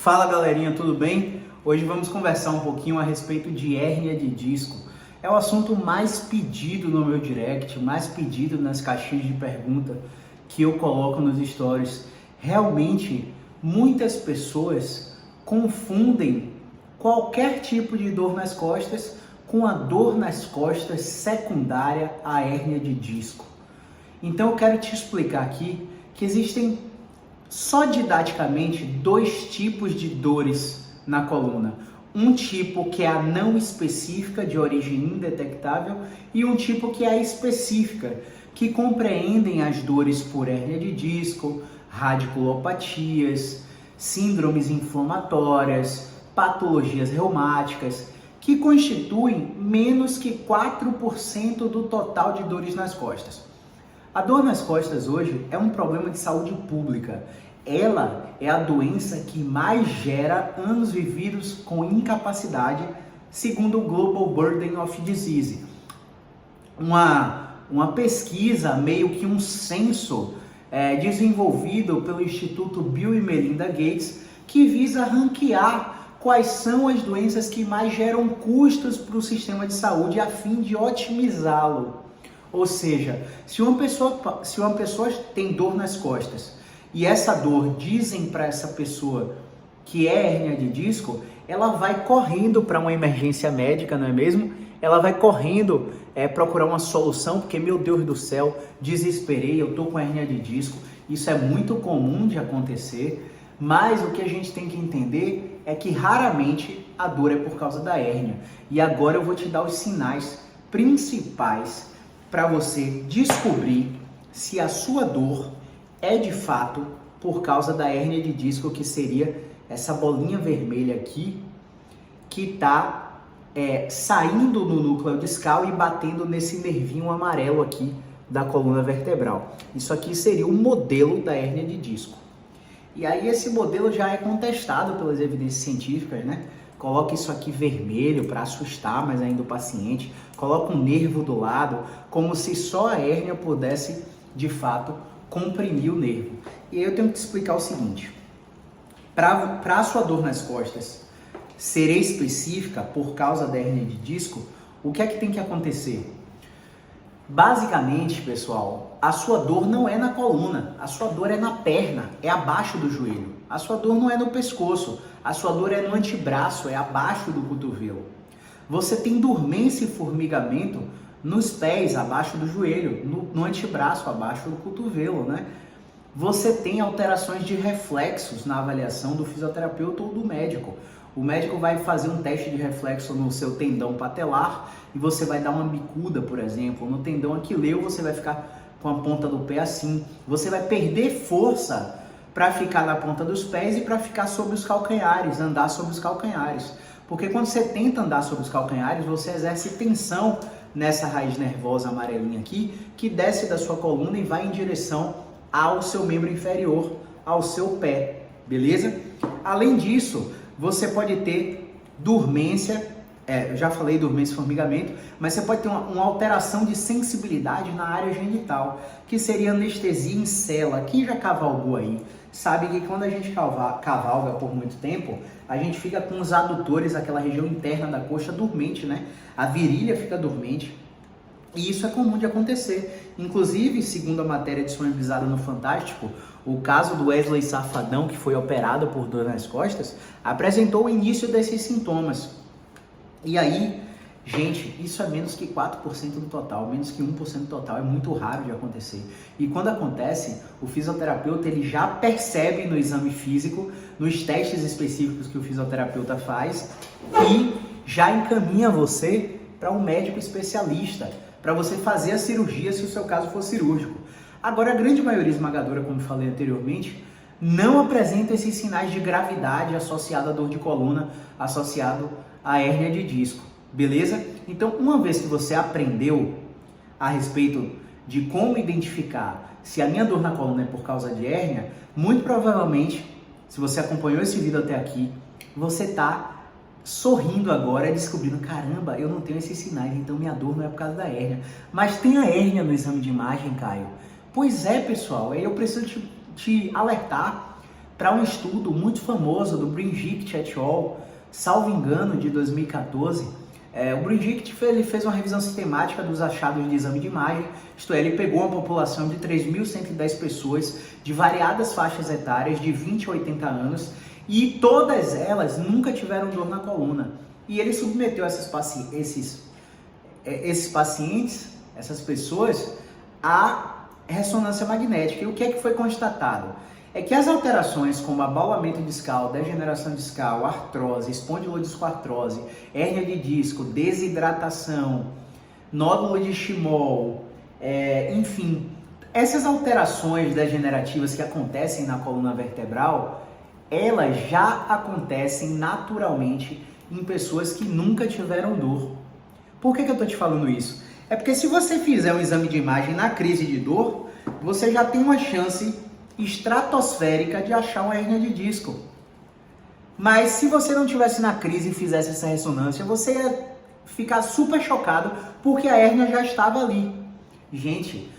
Fala galerinha, tudo bem? Hoje vamos conversar um pouquinho a respeito de hérnia de disco. É o assunto mais pedido no meu direct, mais pedido nas caixinhas de pergunta que eu coloco nos stories. Realmente, muitas pessoas confundem qualquer tipo de dor nas costas com a dor nas costas secundária à hérnia de disco. Então eu quero te explicar aqui que existem só didaticamente dois tipos de dores na coluna. Um tipo que é a não específica, de origem indetectável, e um tipo que é a específica, que compreendem as dores por hérnia de disco, radiculopatias, síndromes inflamatórias, patologias reumáticas, que constituem menos que 4% do total de dores nas costas. A dor nas costas hoje é um problema de saúde pública. Ela é a doença que mais gera anos vividos com incapacidade, segundo o Global Burden of Disease. Uma pesquisa, meio que um censo desenvolvido pelo Instituto Bill e Melinda Gates, que visa ranquear quais são as doenças que mais geram custos para o sistema de saúde a fim de otimizá-lo. Ou seja, se uma pessoa tem dor nas costas e essa dor dizem para essa pessoa que é hérnia de disco, ela vai correndo para uma emergência médica, não é mesmo? Ela vai correndo procurar uma solução, porque, meu Deus do céu, desesperei, eu tô com hérnia de disco. Isso é muito comum de acontecer, mas o que a gente tem que entender é que raramente a dor é por causa da hérnia. E agora eu vou te dar os sinais principais para você descobrir se a sua dor é de fato por causa da hérnia de disco, que seria essa bolinha vermelha aqui, que está saindo no núcleo discal e batendo nesse nervinho amarelo aqui da coluna vertebral. Isso aqui seria o modelo da hérnia de disco. E aí esse modelo já é contestado pelas evidências científicas, né? Coloca isso aqui vermelho para assustar mais ainda o paciente, coloca um nervo do lado, como se só a hérnia pudesse, de fato, comprimir o nervo. E aí eu tenho que te explicar o seguinte: para a sua dor nas costas ser específica por causa da hérnia de disco, o que é que tem que acontecer? Basicamente, pessoal, a sua dor não é na coluna, a sua dor é na perna, é abaixo do joelho. A sua dor não é no pescoço, a sua dor é no antebraço, é abaixo do cotovelo. Você tem dormência e formigamento nos pés, abaixo do joelho, no antebraço, abaixo do cotovelo, né? Você tem alterações de reflexos na avaliação do fisioterapeuta ou do médico. O médico vai fazer um teste de reflexo no seu tendão patelar e você vai dar uma bicuda, por exemplo. No tendão aquileu você vai ficar com a ponta do pé assim. Você vai perder força para ficar na ponta dos pés e para ficar sobre os calcanhares, andar sobre os calcanhares. Porque quando você tenta andar sobre os calcanhares, você exerce tensão nessa raiz nervosa amarelinha aqui, que desce da sua coluna e vai em direção ao seu membro inferior, ao seu pé, beleza? Além disso, você pode ter dormência, eu já falei dormência e formigamento, mas você pode ter uma alteração de sensibilidade na área genital, que seria anestesia em cela. Quem já cavalgou aí sabe que quando a gente cavalga por muito tempo, a gente fica com os adutores, aquela região interna da coxa, dormente, né? A virilha fica dormente. E isso é comum de acontecer. Inclusive, segundo a matéria disponibilizada no Fantástico, o caso do Wesley Safadão, que foi operado por dor nas costas, apresentou o início desses sintomas. E aí, gente, isso é menos que 4% do total, menos que 1% do total, é muito raro de acontecer. E quando acontece, o fisioterapeuta ele já percebe no exame físico, nos testes específicos que o fisioterapeuta faz, e já encaminha você para um médico especialista, para você fazer a cirurgia se o seu caso for cirúrgico. Agora, a grande maioria esmagadora, como falei anteriormente, não apresenta esses sinais de gravidade associado à dor de coluna, associado à hérnia de disco, beleza? Então, uma vez que você aprendeu a respeito de como identificar se a minha dor na coluna é por causa de hérnia, muito provavelmente, se você acompanhou esse vídeo até aqui, você está sorrindo agora, descobrindo, caramba, eu não tenho esses sinais, então minha dor não é por causa da hérnia. Mas tem a hérnia no exame de imagem, Caio? Pois é, pessoal, eu preciso te alertar para um estudo muito famoso do Brinjict et al., salvo engano, de 2014. O Brinjict ele fez uma revisão sistemática dos achados de exame de imagem, isto é, ele pegou uma população de 3.110 pessoas de variadas faixas etárias, de 20 a 80 anos, e todas elas nunca tiveram dor na coluna. E ele submeteu esses pacientes, essas pessoas, a ressonância magnética. E o que é que foi constatado? É que as alterações como abaulamento discal, degeneração discal, artrose, espondilodiscoartrose, hérnia de disco, desidratação, nódulo de Chiemol, enfim, essas alterações degenerativas que acontecem na coluna vertebral, elas já acontecem naturalmente em pessoas que nunca tiveram dor. Por que eu estou te falando isso? É porque se você fizer um exame de imagem na crise de dor, você já tem uma chance estratosférica de achar uma hérnia de disco. Mas se você não tivesse na crise e fizesse essa ressonância, você ia ficar super chocado porque a hérnia já estava ali. Gente,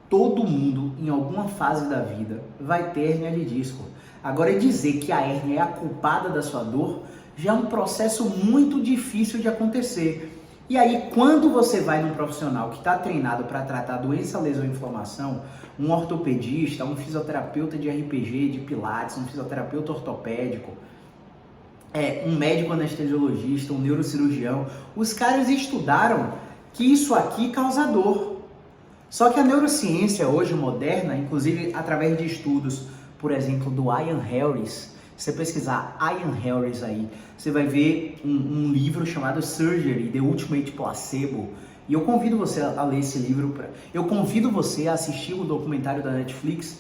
todo mundo em alguma fase da vida vai ter hérnia de disco. Agora, dizer que a hérnia é a culpada da sua dor já é um processo muito difícil de acontecer. E aí, quando você vai num profissional que está treinado para tratar doença, lesão e inflamação, um ortopedista, um fisioterapeuta de RPG, de pilates, um fisioterapeuta ortopédico, um médico anestesiologista, um neurocirurgião, os caras estudaram que isso aqui causa dor. Só que a neurociência hoje moderna, inclusive através de estudos, por exemplo, do Ian Harris, se você pesquisar Ian Harris aí, você vai ver um livro chamado Surgery, The Ultimate Placebo. E eu convido você a ler esse livro. Eu convido você a assistir o documentário da Netflix,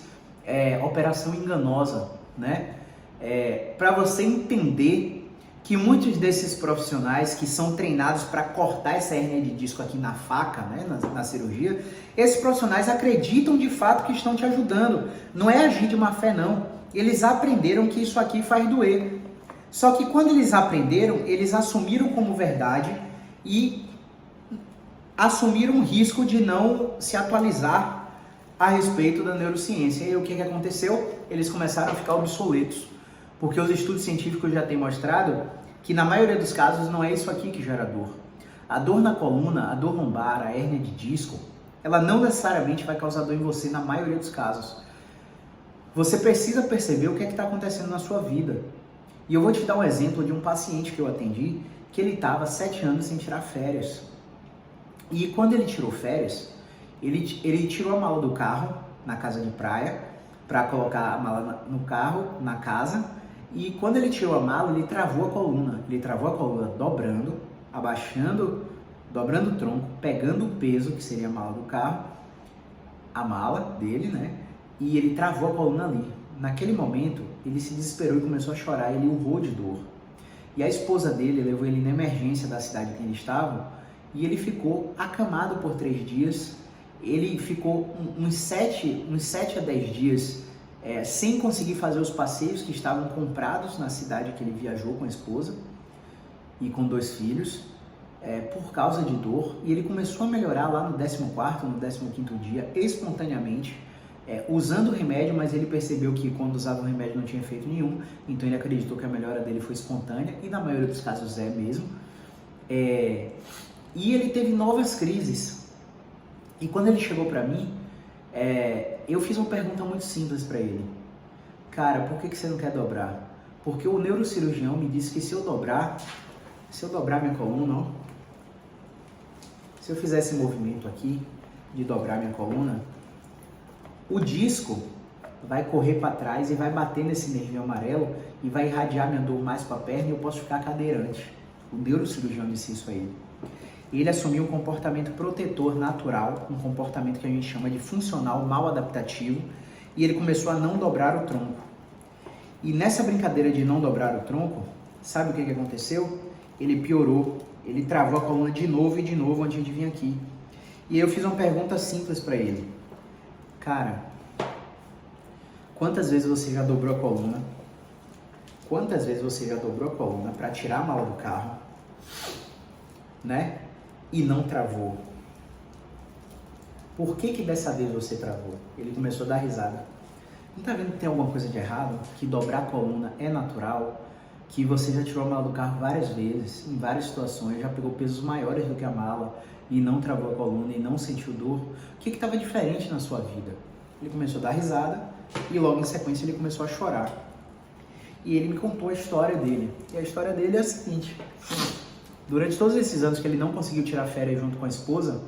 Operação Enganosa, né? Para você entender que muitos desses profissionais que são treinados para cortar essa hérnia de disco aqui na faca, né, na cirurgia, esses profissionais acreditam de fato que estão te ajudando. Não é agir de má fé, não. Eles aprenderam que isso aqui faz doer. Só que quando eles aprenderam, eles assumiram como verdade e assumiram o risco de não se atualizar a respeito da neurociência. E o que aconteceu? Eles começaram a ficar obsoletos. Porque os estudos científicos já têm mostrado que na maioria dos casos não é isso aqui que gera dor. A dor na coluna, a dor lombar, a hérnia de disco, ela não necessariamente vai causar dor em você na maioria dos casos. Você precisa perceber o que está acontecendo na sua vida. E eu vou te dar um exemplo de um paciente que eu atendi, que ele estava 7 anos sem tirar férias. E quando ele tirou férias, ele tirou a mala do carro na casa de praia, para colocar a mala no carro, na casa, e quando ele tirou a mala, ele travou a coluna. Ele travou a coluna dobrando, abaixando, dobrando o tronco, pegando o peso, que seria a mala do carro, a mala dele, né? E ele travou a coluna ali. Naquele momento, ele se desesperou e começou a chorar, ele urrou de dor. E a esposa dele levou ele na emergência da cidade que ele estava, e ele ficou acamado por 3 dias. Ele ficou uns 7 a 10 dias sem conseguir fazer os passeios que estavam comprados na cidade que ele viajou com a esposa e com 2 filhos, por causa de dor. E ele começou a melhorar lá no 14º, no 15º dia, espontaneamente, usando o remédio, mas ele percebeu que quando usava o remédio não tinha efeito nenhum, então ele acreditou que a melhora dele foi espontânea, e na maioria dos casos é mesmo. E ele teve novas crises. E quando ele chegou pra mim, eu fiz uma pergunta muito simples pra ele. Cara, por que você não quer dobrar? Porque o neurocirurgião me disse que se eu dobrar minha coluna, ó, se eu fizer esse movimento aqui, de dobrar minha coluna, o disco vai correr para trás e vai bater nesse nervinho amarelo e vai irradiar minha dor mais para a perna e eu posso ficar cadeirante. O neurocirurgião disse isso a ele. Ele assumiu um comportamento protetor natural, um comportamento que a gente chama de funcional mal adaptativo, e ele começou a não dobrar o tronco. E nessa brincadeira de não dobrar o tronco, sabe o que aconteceu? Ele piorou, ele travou a coluna de novo e de novo antes de vir aqui. E eu fiz uma pergunta simples para ele. Cara, quantas vezes você já dobrou a coluna? Quantas vezes você já dobrou a coluna para tirar a mala do carro, né? E não travou? Por que dessa vez você travou? Ele começou a dar risada. Não tá vendo que tem alguma coisa de errado? Que dobrar a coluna é natural? Que você já tirou a mala do carro várias vezes, em várias situações, já pegou pesos maiores do que a mala e não travou a coluna e não sentiu dor? O que estava diferente na sua vida? Ele começou a dar risada e logo em sequência ele começou a chorar. E ele me contou a história dele. E a história dele é a seguinte: durante todos esses anos que ele não conseguiu tirar férias junto com a esposa,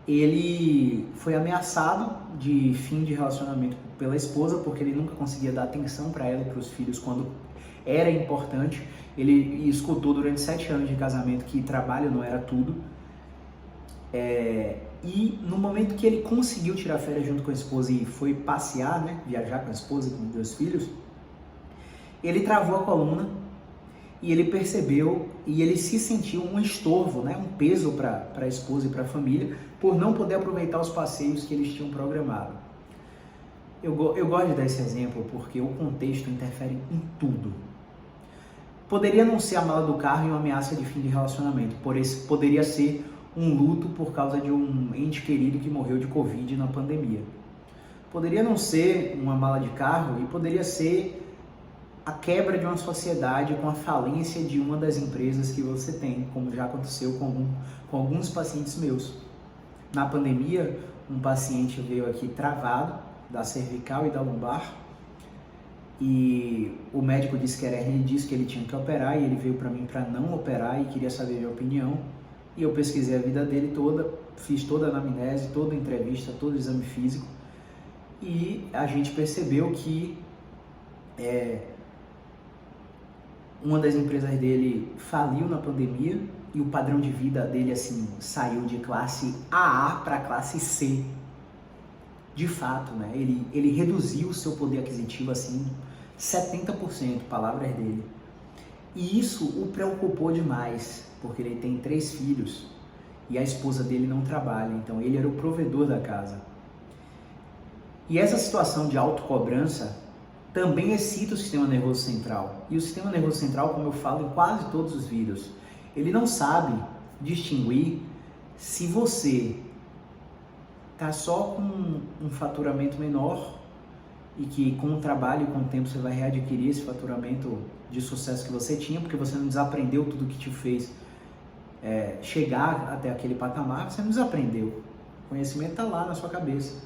ele foi ameaçado de fim de relacionamento pela esposa, porque ele nunca conseguia dar atenção para ela e para os filhos quando era importante. Ele escutou durante 7 anos de casamento que trabalho não era tudo. E no momento que ele conseguiu tirar férias junto com a esposa e foi passear, né, viajar com a esposa e com os 2 filhos, ele travou a coluna e ele percebeu e ele se sentiu um estorvo, né, um peso para a esposa e para a família, por não poder aproveitar os passeios que eles tinham programado. Eu gosto de dar esse exemplo porque o contexto interfere em tudo. Poderia não ser a mala do carro e uma ameaça de fim de relacionamento, poderia ser um luto por causa de um ente querido que morreu de Covid na pandemia. Poderia não ser uma mala de carro e poderia ser a quebra de uma sociedade com a falência de uma das empresas que você tem, como já aconteceu com alguns pacientes meus. Na pandemia, um paciente veio aqui travado da cervical e da lombar e o médico disse que era hernia, ele disse que ele tinha que operar e ele veio para mim para não operar e queria saber a minha opinião. E eu pesquisei a vida dele toda, fiz toda a anamnese, toda a entrevista, todo o exame físico e a gente percebeu que uma das empresas dele faliu na pandemia e o padrão de vida dele assim saiu de classe AA para classe C. De fato, né? Ele reduziu o seu poder aquisitivo assim 70%, palavras dele. E isso o preocupou demais, porque ele tem 3 filhos e a esposa dele não trabalha, então ele era o provedor da casa. E essa situação de autocobrança também excita o sistema nervoso central. E o sistema nervoso central, como eu falo em quase todos os vídeos, ele não sabe distinguir se você está só com um faturamento menor e que com o trabalho e com o tempo você vai readquirir esse faturamento de sucesso que você tinha, porque você não desaprendeu tudo que te fez chegar até aquele patamar, você não desaprendeu. O conhecimento está lá na sua cabeça.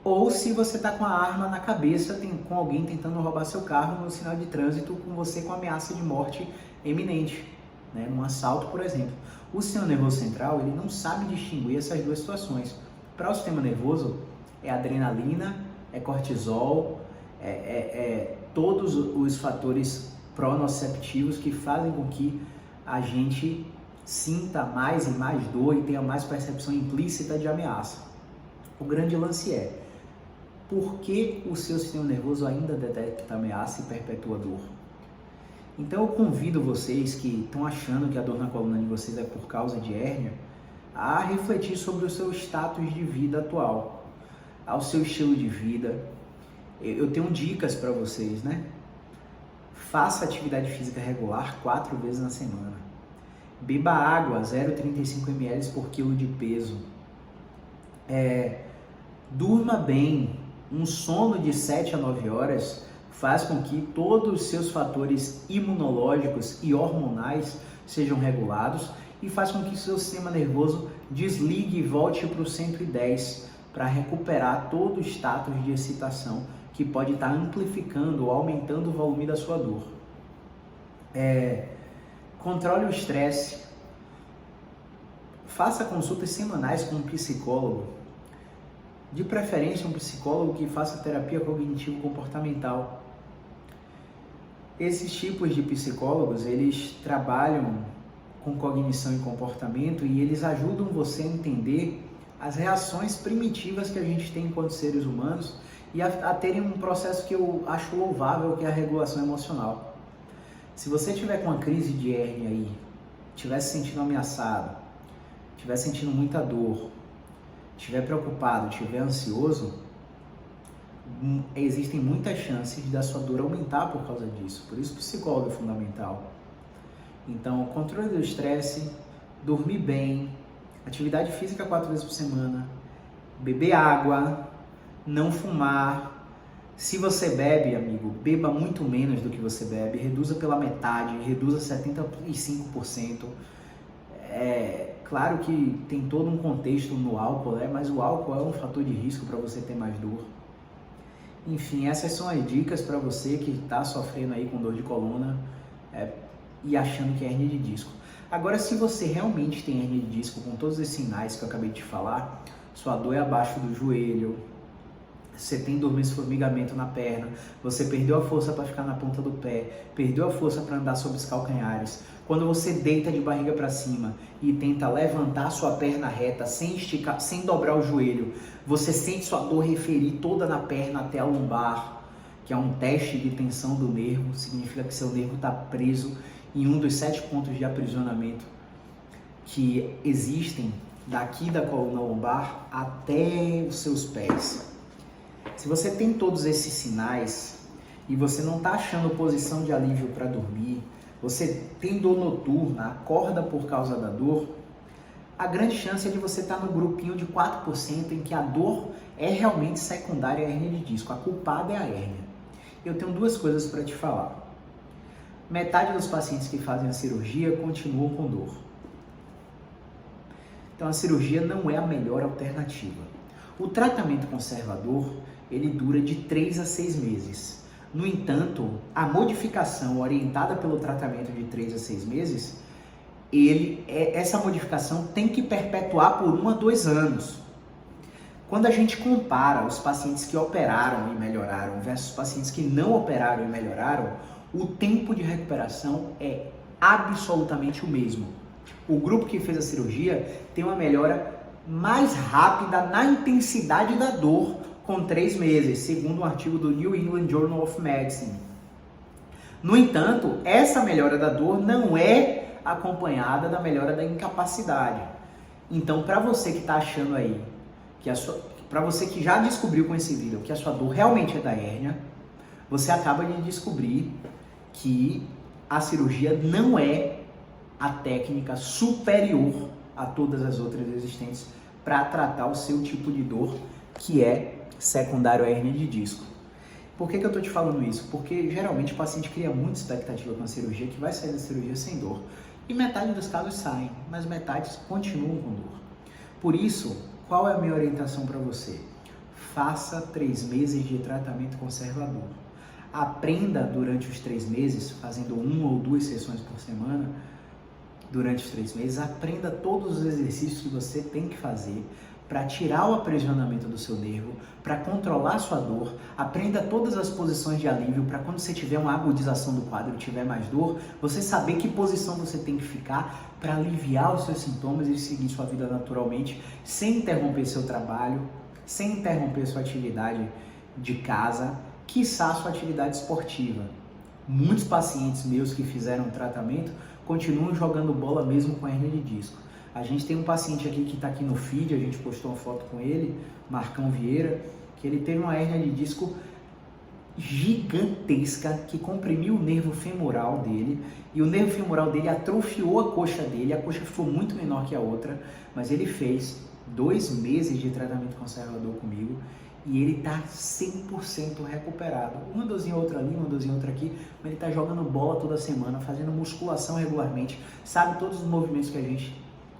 Ou se você está com a arma na cabeça, com alguém tentando roubar seu carro no sinal de trânsito, com você com ameaça de morte iminente, né? Num assalto, por exemplo. O sistema nervoso central, ele não sabe distinguir essas duas situações. Para o sistema nervoso, é adrenalina, é cortisol, todos os fatores pronoceptivos que fazem com que a gente sinta mais e mais dor e tenha mais percepção implícita de ameaça. O grande lance é: por que o seu sistema nervoso ainda detecta ameaça e perpetua dor? Então eu convido vocês que estão achando que a dor na coluna de vocês é por causa de hérnia, a refletir sobre o seu status de vida atual, ao seu estilo de vida. Eu tenho dicas para vocês, né? Faça atividade física regular 4 vezes na semana. Beba água 0,35 ml por quilo de peso. Durma bem. Um sono de 7 a 9 horas faz com que todos os seus fatores imunológicos e hormonais sejam regulados e faz com que o seu sistema nervoso desligue e volte para o 110 para recuperar todo o status de excitação que pode estar amplificando ou aumentando o volume da sua dor. Controle o estresse. Faça consultas semanais com um psicólogo. De preferência um psicólogo que faça terapia cognitivo-comportamental. Esses tipos de psicólogos, eles trabalham com cognição e comportamento e eles ajudam você a entender as reações primitivas que a gente tem enquanto seres humanos e a terem um processo que eu acho louvável, que é a regulação emocional. Se você tiver com uma crise de hérnia aí, estiver se sentindo ameaçado, estiver sentindo muita dor, estiver preocupado, estiver ansioso, existem muitas chances da sua dor aumentar por causa disso. Por isso o psicólogo é fundamental. Então, controle do estresse, dormir bem, atividade física 4 vezes por semana, beber água, não fumar. Se você bebe, amigo, beba muito menos do que você bebe, reduza pela metade, reduza 75%. Claro que tem todo um contexto no álcool, né? Mas o álcool é um fator de risco para você ter mais dor. Enfim, essas são as dicas para você que está sofrendo aí com dor de coluna e achando que é hernia de disco. Agora, se você realmente tem hernia de disco com todos esses sinais que eu acabei de te falar, sua dor é abaixo do joelho, você tem dormência e formigamento na perna, você perdeu a força para ficar na ponta do pé, perdeu a força para andar sobre os calcanhares, quando você deita de barriga para cima e tenta levantar sua perna reta sem esticar, sem dobrar o joelho, você sente sua dor referir toda na perna até a lombar, que é um teste de tensão do nervo, significa que seu nervo está preso em um dos 7 pontos de aprisionamento que existem daqui da coluna lombar até os seus pés. Se você tem todos esses sinais e você não está achando posição de alívio para dormir, você tem dor noturna, acorda por causa da dor, a grande chance é de você estar no grupinho de 4% em que a dor é realmente secundária à hernia de disco. A culpada é a hérnia. Eu tenho 2 coisas para te falar. Metade dos pacientes que fazem a cirurgia continuam com dor. Então a cirurgia não é a melhor alternativa. O tratamento conservador, ele dura de 3 a 6 meses. No entanto, a modificação orientada pelo tratamento de 3 a 6 meses, essa modificação tem que perpetuar por 1 a 2 anos. Quando a gente compara os pacientes que operaram e melhoraram versus pacientes que não operaram e melhoraram, o tempo de recuperação é absolutamente o mesmo. O grupo que fez a cirurgia tem uma melhora mais rápida na intensidade da dor com 3 meses, segundo um artigo do New England Journal of Medicine. No entanto, essa melhora da dor não é acompanhada da melhora da incapacidade. Então, para você que está achando aí, para você que já descobriu com esse vídeo que a sua dor realmente é da hérnia, você acaba de descobrir que a cirurgia não é a técnica superior a todas as outras existentes para tratar o seu tipo de dor, que é secundário à hernia de disco. Por que eu estou te falando isso? Porque geralmente o paciente cria muita expectativa com a cirurgia, que vai sair da cirurgia sem dor. E metade dos casos saem, mas metade continuam com dor. Por isso, qual é a minha orientação para você? Faça 3 meses de tratamento conservador. Aprenda durante os 3 meses, fazendo 1 ou 2 sessões por semana, durante os 3 meses, aprenda todos os exercícios que você tem que fazer para tirar o aprisionamento do seu nervo, para controlar a sua dor, aprenda todas as posições de alívio para quando você tiver uma agudização do quadro e tiver mais dor, você saber que posição você tem que ficar para aliviar os seus sintomas e seguir sua vida naturalmente, sem interromper seu trabalho, sem interromper sua atividade de casa, quiçá sua atividade esportiva. Muitos pacientes meus que fizeram tratamento continuam jogando bola mesmo com hernia de disco. A gente tem um paciente aqui que está aqui no feed, a gente postou uma foto com ele, Marcão Vieira, que ele teve uma hérnia de disco gigantesca que comprimiu o nervo femoral dele e o nervo femoral dele atrofiou a coxa dele, a coxa ficou muito menor que a outra, mas ele fez 2 meses de tratamento conservador comigo e ele está 100% recuperado. Uma dorzinha outra ali, uma dorzinha outra aqui, mas ele está jogando bola toda semana, fazendo musculação regularmente, sabe todos os movimentos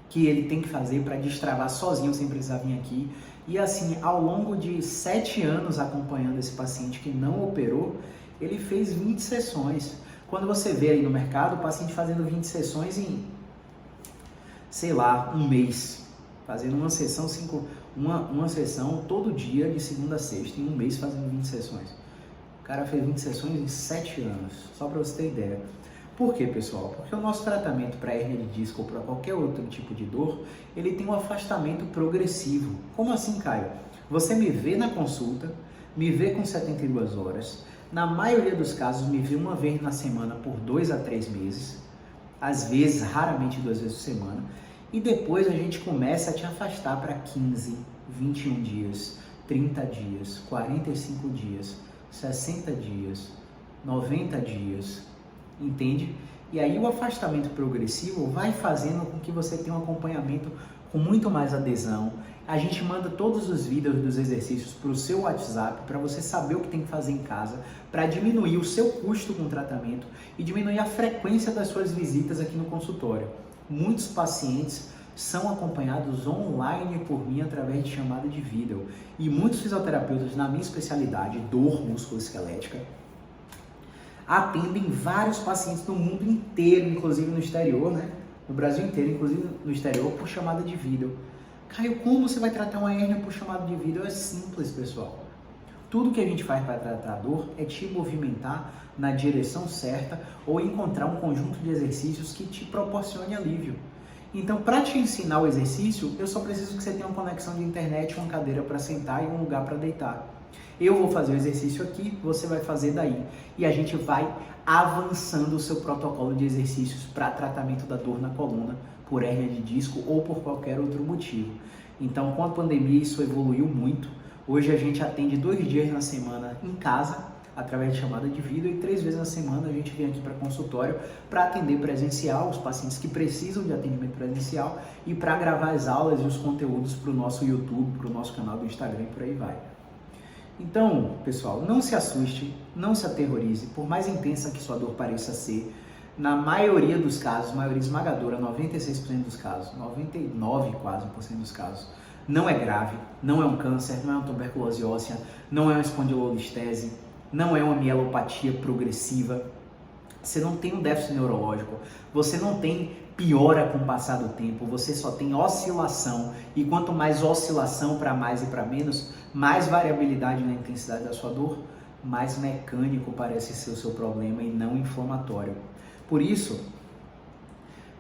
que ele tem que fazer para destravar sozinho sem precisar vir aqui. E assim, ao longo de 7 anos acompanhando esse paciente que não operou, ele fez 20 sessões. Quando você vê aí no mercado o paciente fazendo 20 sessões em, sei lá, 1 mês, fazendo uma sessão todo dia de segunda a sexta, em 1 mês fazendo 20 sessões. O cara fez 20 sessões em 7 anos, só para você ter ideia. Por quê, pessoal? Porque o nosso tratamento para hernia de disco ou para qualquer outro tipo de dor, ele tem um afastamento progressivo. Como assim, Caio? Você me vê na consulta, me vê com 72 horas, na maioria dos casos me vê 1 vez na semana por 2 a 3 meses, às vezes, raramente 2 vezes por semana, e depois a gente começa a te afastar para 15, 21 dias, 30 dias, 45 dias, 60 dias, 90 dias, entende? E aí o afastamento progressivo vai fazendo com que você tenha um acompanhamento com muito mais adesão. A gente manda todos os vídeos dos exercícios para o seu WhatsApp, para você saber o que tem que fazer em casa, para diminuir o seu custo com o tratamento e diminuir a frequência das suas visitas aqui no consultório. Muitos pacientes são acompanhados online por mim através de chamada de vídeo. E muitos fisioterapeutas na minha especialidade, dor musculoesquelética, atendem vários pacientes no mundo inteiro, inclusive no exterior, né? No Brasil inteiro, inclusive no exterior, por chamada de vídeo. Caio, como você vai tratar uma hérnia por chamada de vídeo? É simples, pessoal. Tudo que a gente faz para tratar a dor é te movimentar na direção certa ou encontrar um conjunto de exercícios que te proporcione alívio. Então, para te ensinar o exercício, eu só preciso que você tenha uma conexão de internet, uma cadeira para sentar e um lugar para deitar. Eu vou fazer o exercício aqui, você vai fazer daí. E a gente vai avançando o seu protocolo de exercícios para tratamento da dor na coluna, por hérnia de disco ou por qualquer outro motivo. Então, com a pandemia, isso evoluiu muito. Hoje a gente atende 2 dias na semana em casa, através de chamada de vídeo, e 3 vezes na semana a gente vem aqui para consultório para atender presencial, os pacientes que precisam de atendimento presencial, e para gravar as aulas e os conteúdos para o nosso YouTube, para o nosso canal do Instagram e por aí vai. Então, pessoal, não se assuste, não se aterrorize, por mais intensa que sua dor pareça ser, na maioria dos casos, maioria esmagadora, 96% dos casos, 99% quase dos casos, não é grave, não é um câncer, não é uma tuberculose óssea, não é uma espondilolistese, não é uma mielopatia progressiva, você não tem um déficit neurológico, você não tem piora com o passar do tempo, você só tem oscilação, e quanto mais oscilação para mais e para menos, mais variabilidade na intensidade da sua dor, mais mecânico parece ser o seu problema e não inflamatório. Por isso,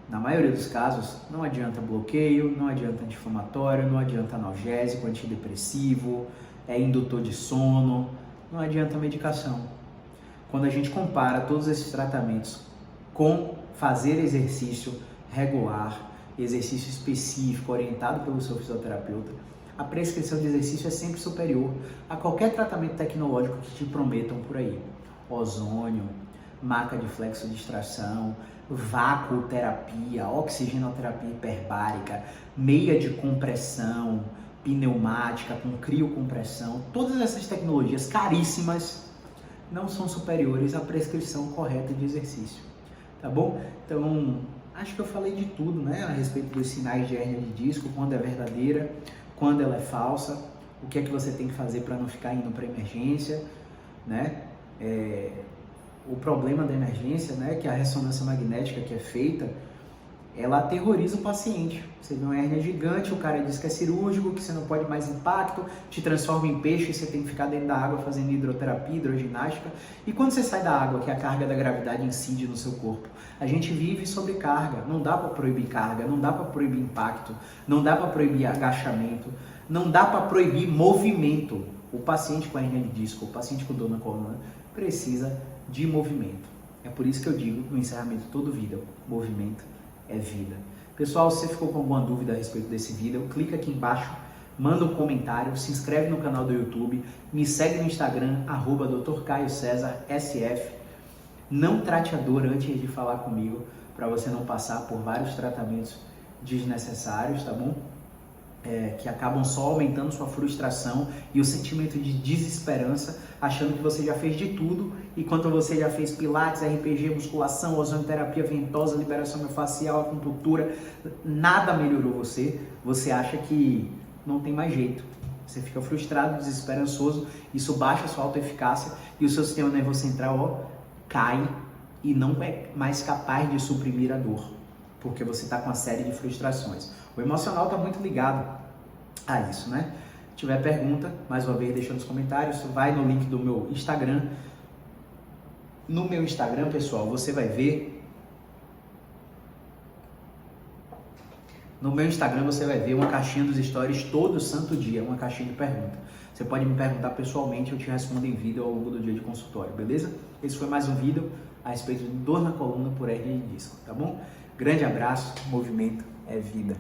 na maioria dos casos, não adianta bloqueio, não adianta anti-inflamatório, não adianta analgésico, antidepressivo, indutor de sono, não adianta medicação. Quando a gente compara todos esses tratamentos com fazer exercício regular, exercício específico, orientado pelo seu fisioterapeuta, a prescrição de exercício é sempre superior a qualquer tratamento tecnológico que te prometam por aí. Ozônio, maca de flexodistração, vácuoterapia, oxigenoterapia hiperbárica, meia de compressão, pneumática com criocompressão, todas essas tecnologias caríssimas não são superiores à prescrição correta de exercício, tá bom? Então, acho que eu falei de tudo, né, a respeito dos sinais de hérnia de disco, quando é verdadeira, quando ela é falsa, o que é que você tem que fazer para não ficar indo para emergência, né? O problema da emergência, né, que a ressonância magnética que é feita, ela aterroriza o paciente. Você vê uma hérnia gigante, o cara diz que é cirúrgico, que você não pode mais impacto, te transforma em peixe e você tem que ficar dentro da água fazendo hidroterapia, hidroginástica. E quando você sai da água, que a carga da gravidade incide no seu corpo, a gente vive sobre carga. Não dá para proibir carga, não dá para proibir impacto, não dá para proibir agachamento, não dá para proibir movimento. O paciente com hérnia de disco, o paciente com dor na coluna, precisa de movimento. É por isso que eu digo no encerramento de todo vídeo, movimento é vida. Pessoal, se você ficou com alguma dúvida a respeito desse vídeo, clica aqui embaixo, manda um comentário, se inscreve no canal do YouTube, me segue no Instagram, @Dr. Caio César SF. Não trate a dor antes de falar comigo, para você não passar por vários tratamentos desnecessários, tá bom? Que acabam só aumentando sua frustração e o sentimento de desesperança, achando que você já fez de tudo, e quando você já fez pilates, RPG, musculação, ozonoterapia ventosa, liberação miofascial, acupuntura, nada melhorou você, você acha que não tem mais jeito. Você fica frustrado, desesperançoso, isso baixa a sua autoeficácia e o seu sistema nervoso central cai e não é mais capaz de suprimir a dor, porque você está com uma série de frustrações. O emocional está muito ligado a isso, né? Se tiver pergunta, mais uma vez, deixa nos comentários, vai no link do meu Instagram. No meu Instagram, pessoal, você vai ver... No meu Instagram você vai ver uma caixinha dos stories todo santo dia, uma caixinha de pergunta. Você pode me perguntar pessoalmente, eu te respondo em vídeo ao longo do dia de consultório, beleza? Esse foi mais um vídeo a respeito de dor na coluna por hérnia de disco, tá bom? Grande abraço, movimento é vida.